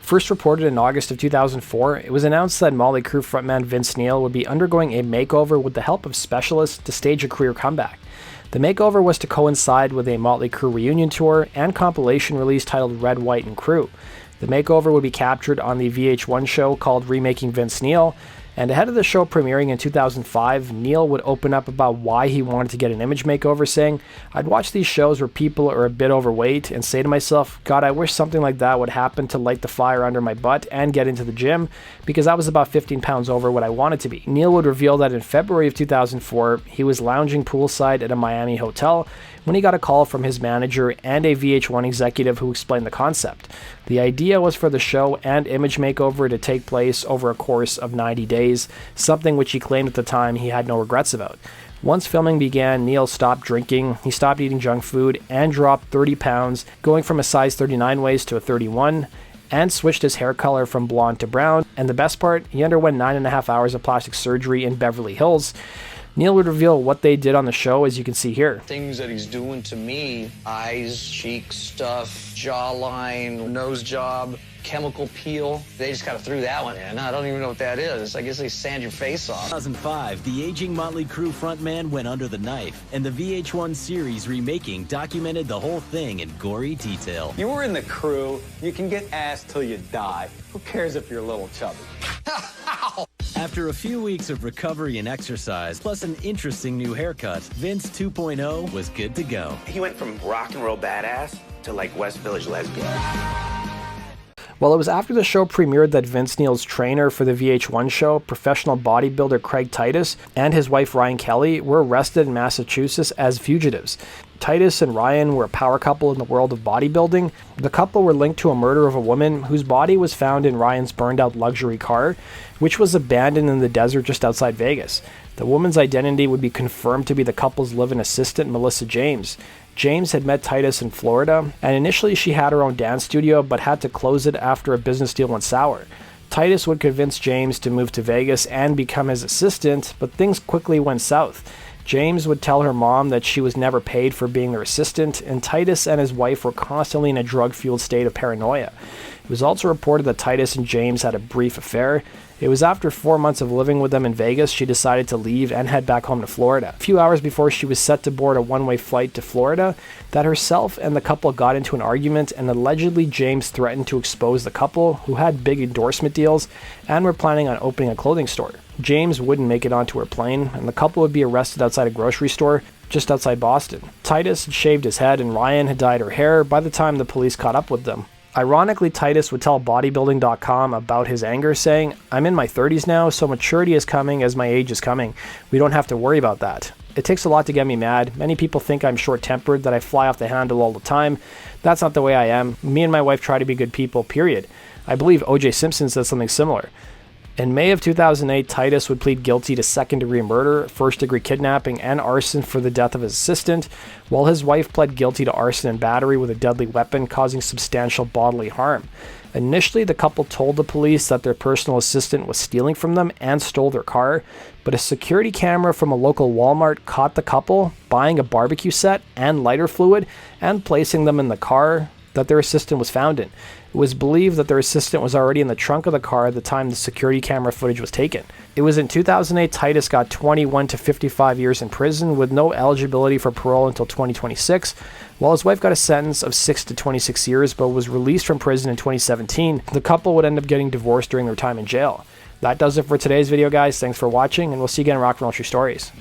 First reported in August of 2004, it was announced that Motley Crue frontman Vince Neil would be undergoing a makeover with the help of specialists to stage a career comeback. The makeover was to coincide with a Motley Crue reunion tour and compilation release titled Red, White, and Crue. The makeover would be captured on the VH1 show called Remaking Vince Neil, and ahead of the show premiering in 2005, Neil would open up about why he wanted to get an image makeover, saying, "I'd watch these shows where people are a bit overweight and say to myself, God, I wish something like that would happen to light the fire under my butt and get into the gym, because I was about 15 pounds over what I wanted to be." Neil would reveal that in February of 2004, he was lounging poolside at a Miami hotel when he got a call from his manager and a VH1 executive who explained the concept. The idea was for the show and image makeover to take place over a course of 90 days, something which he claimed at the time he had no regrets about. Once filming began, Neil stopped drinking, he stopped eating junk food, and dropped 30 pounds, going from a size 39 waist to a 31, and switched his hair color from blonde to brown, and the best part, he underwent 9.5 hours of plastic surgery in Beverly Hills. Neil would reveal what they did on the show, as you can see here. Things that he's doing to me: eyes, cheek stuff, jawline, nose job, chemical peel. They just kind of threw that one in. I don't even know what that is. I guess they sand your face off. 2005, the aging Motley Crue frontman went under the knife, and the VH1 series Remaking documented the whole thing in gory detail. You were in the Crue. You can get ass till you die. Who cares if you're a little chubby? After a few weeks of recovery and exercise, plus an interesting new haircut, Vince 2.0 was good to go. He went from rock and roll badass to like West Village lesbian. Well, it was after the show premiered that Vince Neil's trainer for the VH1 show, professional bodybuilder Craig Titus, and his wife Ryan Kelly were arrested in Massachusetts as fugitives. Titus and Ryan were a power couple in the world of bodybuilding. The couple were linked to a murder of a woman whose body was found in Ryan's burned-out luxury car, which was abandoned in the desert just outside Vegas. The woman's identity would be confirmed to be the couple's live-in assistant, Melissa James. James had met Titus in Florida, and initially she had her own dance studio, but had to close it after a business deal went sour. Titus would convince James to move to Vegas and become his assistant, but things quickly went south. James would tell her mom that she was never paid for being their assistant, and Titus and his wife were constantly in a drug-fueled state of paranoia. It was also reported that Titus and James had a brief affair. It was after 4 months of living with them in Vegas, she decided to leave and head back home to Florida. A few hours before she was set to board a one-way flight to Florida, that herself and the couple got into an argument, and allegedly James threatened to expose the couple, who had big endorsement deals and were planning on opening a clothing store. James wouldn't make it onto her plane, and the couple would be arrested outside a grocery store just outside Boston. Titus had shaved his head and Ryan had dyed her hair by the time the police caught up with them. Ironically, Titus would tell bodybuilding.com about his anger, saying, "I'm in my 30s now, so maturity is coming as my age is coming. We don't have to worry about that. It takes a lot to get me mad. Many people think I'm short-tempered, that I fly off the handle all the time. That's not the way I am. Me and my wife try to be good people, period." I believe O.J. Simpson said something similar. In May of 2008, Titus would plead guilty to second-degree murder, first-degree kidnapping, and arson for the death of his assistant, while his wife pled guilty to arson and battery with a deadly weapon causing substantial bodily harm. Initially, the couple told the police that their personal assistant was stealing from them and stole their car, but a security camera from a local Walmart caught the couple buying a barbecue set and lighter fluid and placing them in the car that their assistant was found in. It was believed that their assistant was already in the trunk of the car at the time the security camera footage was taken. It was in 2008 Titus got 21 to 55 years in prison with no eligibility for parole until 2026, while his wife got a sentence of 6 to 26 years but was released from prison in 2017. The couple would end up getting divorced during their time in jail. That does it for today's video, guys. Thanks for watching, and we'll see you again in Rock and Roll True Stories.